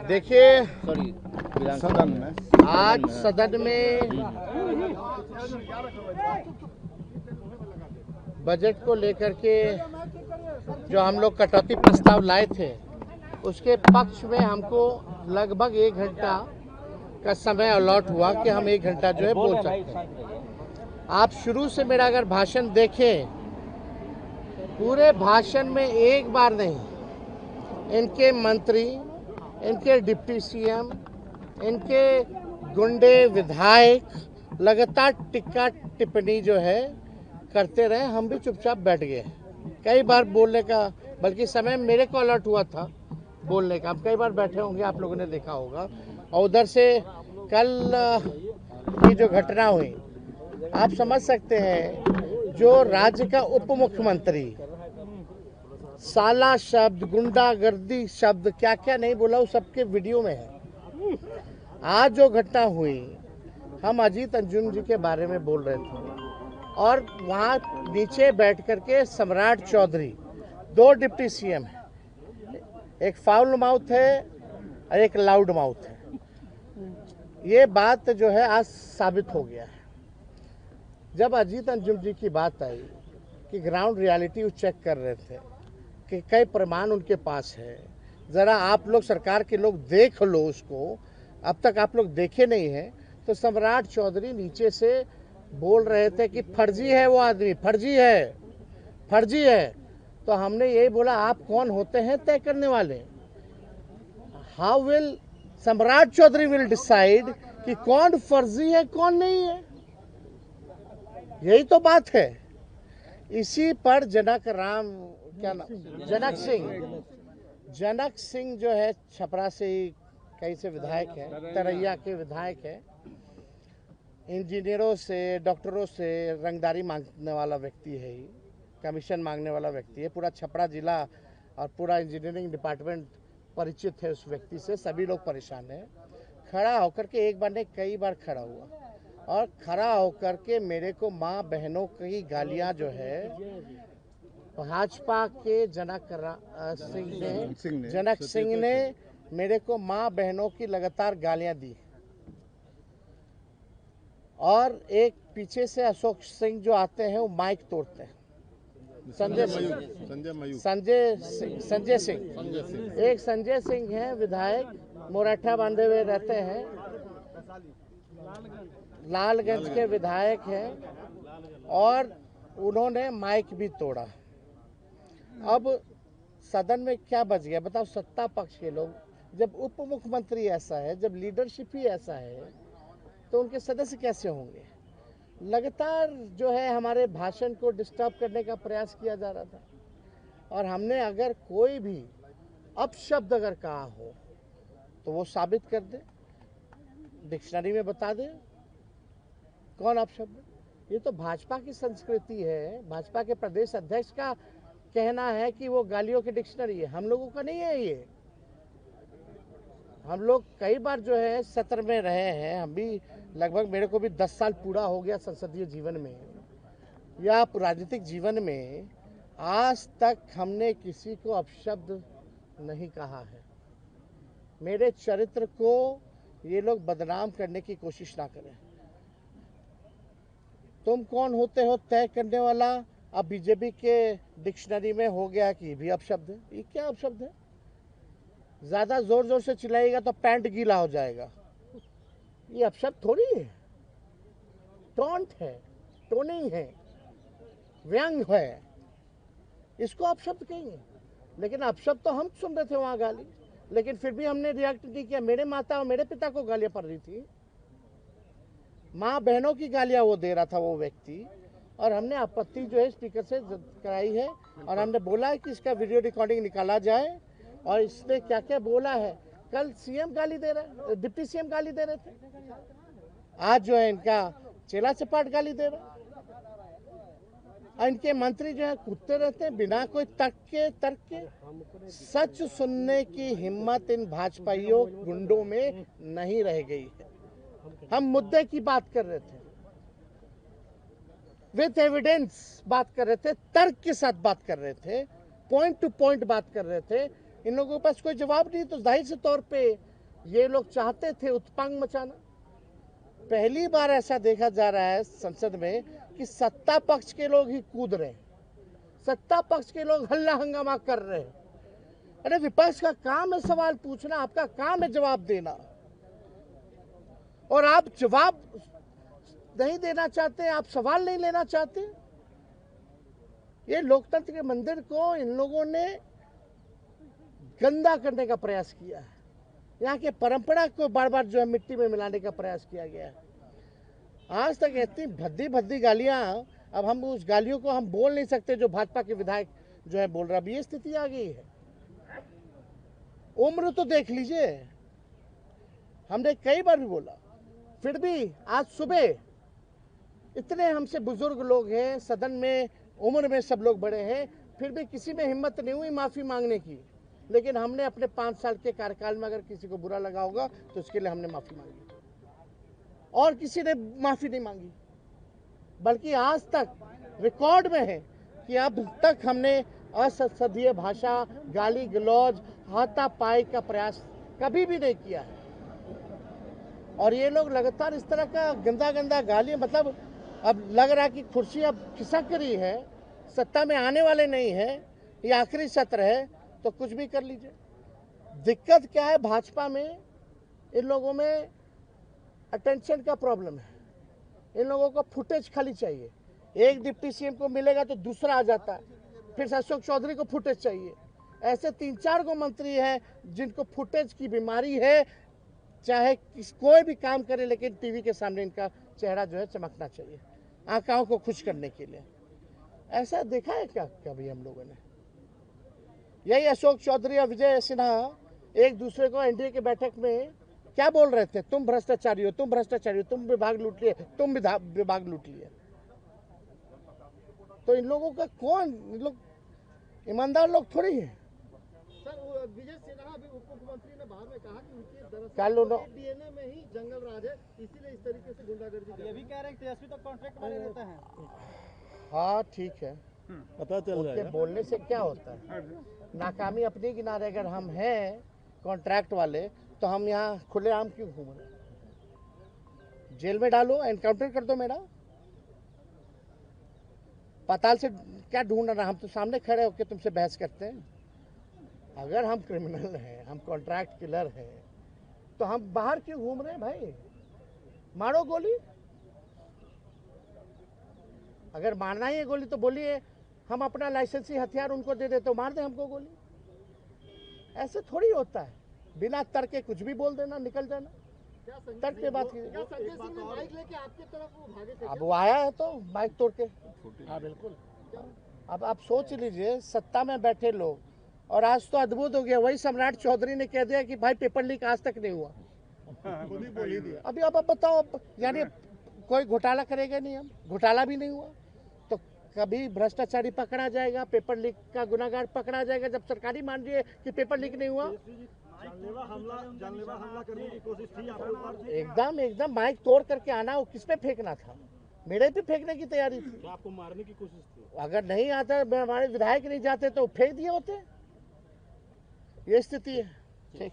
देखिए, सदन में आज सदन में बजट को लेकर के जो हम लोग कटौती प्रस्ताव लाए थे, उसके पक्ष में हमको लगभग 1 घंटा का समय अलॉट हुआ कि हम 1 घंटा जो है बोल सकते हैं। आप शुरू से मेरा अगर भाषण देखें, पूरे भाषण में एक बार नहीं, इनके मंत्री, इनके डिप्टी सीएम, इनके गुंडे विधायक लगातार टिक्का टिप्पणी जो है करते रहे। हम भी चुपचाप बैठ गए। कई बार बोलने का, बल्कि समय मेरे को अलर्ट हुआ था बोलने का। हम कई बार बैठे होंगे, आप लोगों ने देखा होगा। और उधर से कल की जो घटना हुई, आप समझ सकते हैं, जो राज्य का उप मुख्यमंत्री साला शब्द, गुंडागर्दी शब्द, क्या क्या नहीं बोला, वो सबके वीडियो में है। आज जो घटना हुई, हम अजीत अंजुम जी के बारे में बोल रहे थे और वहाँ नीचे बैठ करके सम्राट चौधरी, 2 डिप्टी सीएम हैं, एक फाउल माउथ है और एक लाउड माउथ है। ये बात जो है आज साबित हो गया है। जब अजीत अंजुम जी की बात आई कि ग्राउंड रियलिटी वो चेक कर रहे थे कि कई प्रमाण उनके पास है, ज़रा आप लोग सरकार के लोग देख लो उसको, अब तक आप लोग देखे नहीं हैं, तो सम्राट चौधरी नीचे से बोल रहे थे कि फर्जी है वो आदमी, फर्जी है, फर्जी है। तो हमने यही बोला, आप कौन होते हैं तय करने वाले? हाउ विल सम्राट चौधरी विल डिसाइड कि कौन फर्जी है कौन नहीं है? यही तो बात है। इसी पर जनक राम, क्या नाम, जनक सिंह जो है, छपरा से ही कहीं से विधायक है, तरैया के विधायक है। इंजीनियरों से, डॉक्टरों से रंगदारी मांगने वाला व्यक्ति है, ही कमीशन मांगने वाला व्यक्ति है। पूरा छपरा जिला और पूरा इंजीनियरिंग डिपार्टमेंट परिचित है उस व्यक्ति से। सभी लोग परेशान हैं। खड़ा होकर के, एक बार नहीं कई बार खड़ा हुआ और खड़ा होकर के मेरे को माँ बहनों की गालियां जो है, भाजपा के जनक सिंह ने मेरे को माँ बहनों की लगातार गालियां दी। और एक पीछे से अशोक सिंह जो आते हैं, वो माइक तोड़ते हैं। संजय सिंह, एक संजय सिंह है विधायक, मोराठा बांधे हुए रहते हैं, लालगंज के विधायक हैं, और उन्होंने माइक भी तोड़ा। अब सदन में क्या बच गया बताओ? सत्ता पक्ष के लोग, जब उप मुख्यमंत्री ऐसा है, जब लीडरशिप ही ऐसा है, तो उनके सदस्य कैसे होंगे? लगातार जो है हमारे भाषण को डिस्टर्ब करने का प्रयास किया जा रहा था। और हमने अगर कोई भी अपशब्द अगर कहा हो तो वो साबित कर दे, डिक्शनरी में बता दे कौन अपशब्द। ये तो भाजपा की संस्कृति है। भाजपा के प्रदेश अध्यक्ष का कहना है कि वो गालियों की डिक्शनरी है, हम लोगों का नहीं है ये। हम लोग कई बार जो है सत्र में रहे हैं, हम भी लगभग, मेरे को भी 10 साल पूरा हो गया संसदीय जीवन में या राजनीतिक जीवन में। आज तक हमने किसी को अपशब्द नहीं कहा है। मेरे चरित्र को ये लोग बदनाम करने की कोशिश ना करें। तुम कौन होते हो तय करने वाला? अब बीजेपी के डिक्शनरी में हो गया कि भी अपशब्द है। ये क्या अपशब्द है? ज्यादा जोर जोर से चिल्लाएगा तो पैंट गीला हो जाएगा। ये अपशब्द थोड़ी है। टॉन्ट है, टोनिंग है, व्यंग है, इसको अपशब्द कहेंगे। लेकिन अपशब्द तो हम सुन रहे थे वहां गाली, लेकिन फिर भी हमने रिएक्ट नहीं किया। मेरे माता और मेरे पिता को गालियां पड़ रही थी, माँ बहनों की गालियां वो दे रहा था वो व्यक्ति, और हमने आपत्ति जो है स्पीकर से कराई है। और हमने बोला है कि इसका वीडियो रिकॉर्डिंग निकाला जाए और इसने क्या क्या बोला है। कल सीएम गाली दे रहा है, डिप्टी सीएम गाली दे रहे थे, आज जो है इनका चेला चपाट गाली दे रहा है। और इनके मंत्री जो है कूदते रहते हैं बिना कोई तर्क के। सच सुनने की हिम्मत इन भाजपाइयों गुंडों में नहीं रह गई है। हम मुद्दे की बात कर रहे थे, विथ एविडेंस बात कर रहे थे, तर्क के साथ बात कर रहे थे, पॉइंट टू पॉइंट बात कर रहे थे। इन लोगों के पास कोई जवाब नहीं, तो जाहिर से तौर पे ये लोग चाहते थे उत्पांग मचाना। पहली बार ऐसा देखा जा रहा है संसद में कि सत्ता पक्ष के लोग ही कूद रहे हैं, सत्ता पक्ष के लोग हल्ला हंगामा कर रहे हैं। अरे विपक्ष का काम है सवाल पूछना, आपका काम है जवाब देना, और आप जवाब नहीं देना चाहते, आप सवाल नहीं लेना चाहते। ये लोकतंत्र के मंदिर को इन लोगों ने गंदा करने का प्रयास किया है। यहाँ के परंपरा को बार बार जो है मिट्टी में मिलाने का प्रयास किया गया है। आज तक इतनी भद्दी भद्दी गालियां, अब हम उस गालियों को हम बोल नहीं सकते जो भाजपा के विधायक जो है बोल रहा। अब ये स्थिति आ गई है। उम्र तो देख लीजिए, हमने कई बार भी बोला, फिर भी आज सुबह इतने हमसे बुजुर्ग लोग हैं सदन में, उम्र में सब लोग बड़े हैं, फिर भी किसी में हिम्मत नहीं हुई माफी मांगने की। लेकिन हमने अपने 5 साल के कार्यकाल में अगर किसी को बुरा लगा होगा तो उसके लिए हमने माफी मांगी, और किसी ने माफी नहीं मांगी। बल्कि आज तक रिकॉर्ड में है कि अब तक हमने असंसदीय भाषा, गाली गलौज, हाथापाई का प्रयास कभी भी नहीं किया है। और ये लोग लगातार इस तरह का गंदा गंदा गाली, मतलब अब लग रहा है कि कुर्सी अब खिसक रही है, सत्ता में आने वाले नहीं है, ये आखिरी सत्र है तो कुछ भी कर लीजिए। दिक्कत क्या है भाजपा में, इन लोगों में अटेंशन का प्रॉब्लम है। इन लोगों को फुटेज खाली चाहिए। एक डिप्टी सीएम को मिलेगा तो दूसरा आ जाता है, फिर अशोक चौधरी को फुटेज चाहिए। ऐसे 3-4 गो मंत्री हैं जिनको फुटेज की बीमारी है, चाहे कोई भी काम करे लेकिन टीवी के सामने इनका चेहरा जो है चमकना चाहिए, आंखों को खुश करने के लिए। ऐसा देखा है क्या कभी हम लोगों ने? यही अशोक चौधरी और विजय सिन्हा एक दूसरे को एनडीए के बैठक में क्या बोल रहे थे? तुम भ्रष्टाचारी हो, तुम भ्रष्टाचारी हो, तुम विभाग लूट लिए, तुम विभाग लूट लिए। तो इन लोगों का कौन, इन लोग ईमानदार लोग थोड़ी है। सर विजय सिन्हा भी उप मुख्यमंत्री ने बाद में कहा कि उनके कल दरअसल डीएनए में ही जंगल राज है, इसीलिए इस तरीके से गुंडागर्दी। ये भी कह रहे हैं तेजस्वी तो कॉन्ट्रैक्ट वाले रहते हैं। हाँ ठीक है, पता चल उनके जाएगा। बोलने से क्या होता है? नाकामी अपने किनारे अगर हम हैं कॉन्ट्रैक्ट वाले, तो हम यहाँ खुलेआम क्यों घूम रहे? जेल में डालो, एनकाउंटर कर दो मेरा। पाताल से क्या ढूंढ रहा? हम तो सामने खड़े होकर तुमसे बहस करते हैं। अगर हम क्रिमिनल हैं, हम कॉन्ट्रैक्ट किलर हैं, तो हम बाहर क्यों घूम रहे हैं भाई? मारो गोली। अगर मारना ही है गोली तो बोलिए, हम अपना लाइसेंसी हथियार उनको दे दे तो मार दे हमको गोली। ऐसे थोड़ी होता है, बिना तर्क के कुछ भी बोल देना, निकल जाना। तर्क के बात कीजिए। संजय सिंह ने माइक लेके आपकी तरफ वो भागे थे? अब वो आया है तो माइक तोड़ के। हाँ बिल्कुल। अब आप सोच लीजिए, सत्ता में बैठे लोग, और आज तो अद्भुत हो गया, वही सम्राट चौधरी ने कह दिया कि भाई पेपर लीक आज तक नहीं हुआ। बोल ही दिया। अभी अब आप बताओ, यानी कोई घोटाला करेगा नहीं, हम घोटाला भी नहीं हुआ तो कभी भ्रष्टाचारी पकड़ा जाएगा, पेपर लीक का गुनाहगार पकड़ा जाएगा जब सरकारी मान रही है कि पेपर लीक नहीं हुआ। जानलेवा हमला करने की कोशिश थी आपके ऊपर? एकदम माइक तोड़ करके आना, वो किस पे फेंकना था? मेरे पे फेंकने की तैयारी थी। क्या आपको मारने की कोशिश थी? अगर नहीं आता, हमारे विधायक नहीं जाते तो फेंक दिए होते। ये स्थिति है। ठीक।